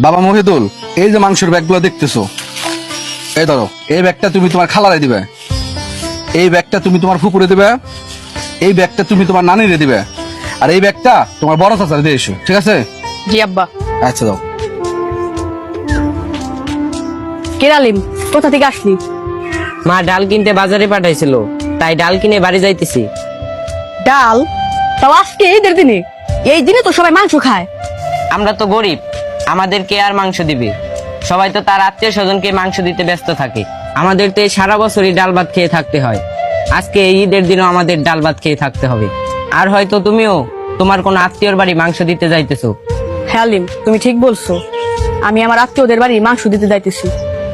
বাবা মহিদুল, এই যে মাংসের ব্যাগগুলো দেখতেছো, এই ধরো, এই ব্যাগটা তুমি তোমার খালারে দিবে, এই ব্যাগটা তুমি তোমার ফুপুরে দিবে, এই ব্যাগটা তুমি তোমার নানিরে দিবে, আর এই ব্যাগটা তোমার বড় চাচারে দিয়ে এসো, ঠিক আছে? জি আব্বা। আচ্ছা দাও। কে আলিম, কোথা থেকে আসলি? মা ডাল কিনতে বাজারে পাঠাইছিল, তাই ডাল কিনে বাড়ি যাইতেছি। ডাল? তাও আজকে ঈদের দিনে? এই দিনে তো সবাই মাংস খায়। আমরা তো গরিব, আমাদেরকে আর মাংস দিবে? সবাই তো তার আত্মীয় স্বজনকে মাংস দিতে ব্যস্ত থাকে, আমাদের তো এই সারা বছরই ডাল ভাত খেয়ে থাকতে হয়। আজকে এই ঈদের দিনও আমাদের ডাল ভাত খেয়ে থাকতে হবে। আর হয়তো তুমিও তোমার কোন আত্মীয়র বাড়ি মাংস দিতে যাইতেছো। হ্যাঁ আলিম, তুমি ঠিক বলছো। আমি আমার আত্মীয়দের বাড়ি মাংস দিতে যাইতেছি।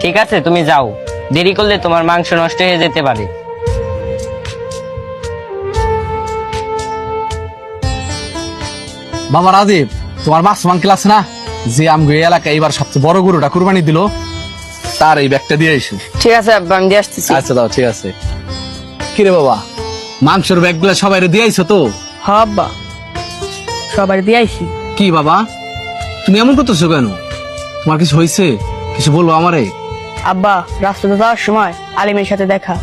ঠিক আছে, তুমি যাও, দেরি করলে তোমার মাংস নষ্ট হয়ে যেতে পারে। বাবা রাজীব, তোমার মাছ আঙ্কেল আছে না, যে আমগো এই এলাকায় এবার সবচেয়ে বড় গরুটা কুরবানি দিল, তার এই ব্যাগটা দিয়ে এসো। ঠিক আছে আব্বা, আমি দিয়ে আসতেছি। আচ্ছা দাও, ঠিক আছে। কিরে বাবা, মাংসের ব্যাগগুলা সবাই দিয়ে আইছো তো? হ্যাঁ আব্বা, সবার দিয়ে আইছি। কি বাবা, তুমি এমন করতেছো কেন? তোমার কিছু হয়েছে? কিছু বলবো আমারে? আব্বা, রাস্তাতে যাওয়ার সময় আলিমের সাথে দেখা,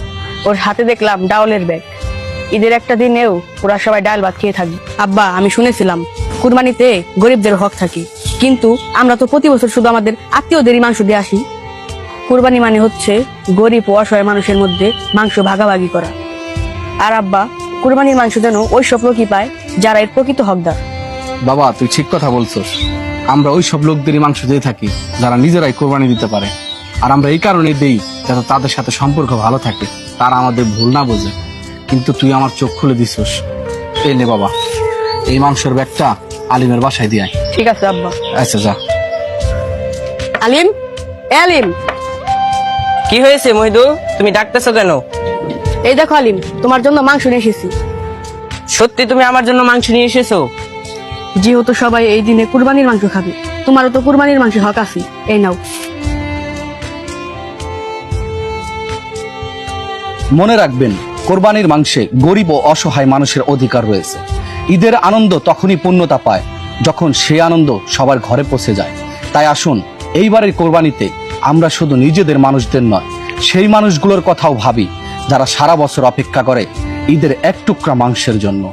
ওর হাতে দেখলাম ডাউলের ব্যাগ। ঈদের একটা দিনেও ওরা সবাই ডাল ভাত খেয়ে থাকবে। আব্বা, আমি শুনেছিলাম কুরবানিতে গরিবদের হক থাকে, কিন্তু আমরা তো প্রতি বছর শুধু আমাদের আত্মীয়দেরই মাংস দিয়ে আসি। কুরবানি মানে হচ্ছে গরিব ও অসহায় মানুষের মধ্যে মাংস ভাগাভাগি করা। আর আব্বা, কুরবানির মাংস যেন ওই সব লোকই পায় যারা এর প্রকৃত হকদার। বাবা, তুই ঠিক কথা বলছস। আমরা ওই সব লোকদেরই মাংস দিয়ে থাকি যারা নিজেরাই কোরবানি দিতে পারে, আর আমরা এই কারণে দেই যাতে তাদের সাথে সম্পর্ক ভালো থাকে, তারা আমাদের ভুল না বোঝে। কিন্তু তুই আমার চোখ খুলে দিছস। এই নে বাবা, এই মাংসের ব্যাগটা আলিমের বাসায় দিয়ে আয়। ঠিক আছে আব্বা। আচ্ছা যা। আলিম, এ আলিম, কি হয়েছে মহিদুল, তুমি ডাকতেছো কেন? এই দেখো আলিম, তোমার জন্য মাংস নিয়ে এসেছি। সত্যি তুমি আমার জন্য মাংস নিয়ে এসেছো? যেহেতু সবাই এই দিনে কুরবানির মাংস খাবে, তোমারও তো কুরবানির মাংস হক আছে, এই নাও। মনে রাখবেন, কোরবানির মাংসে গরিব ও অসহায় মানুষের অধিকার রয়েছে। ঈদের আনন্দ তখনই পূর্ণতা পায় যখন সেই আনন্দ সবার ঘরে পৌঁছে যায়। তাই আসুন, এইবারের কোরবানিতে আমরা শুধু নিজেদের মানুষদের নয়, সেই মানুষগুলোর কথাও ভাবি যারা সারা বছর অপেক্ষা করে ঈদের এক টুকরা মাংসের জন্য।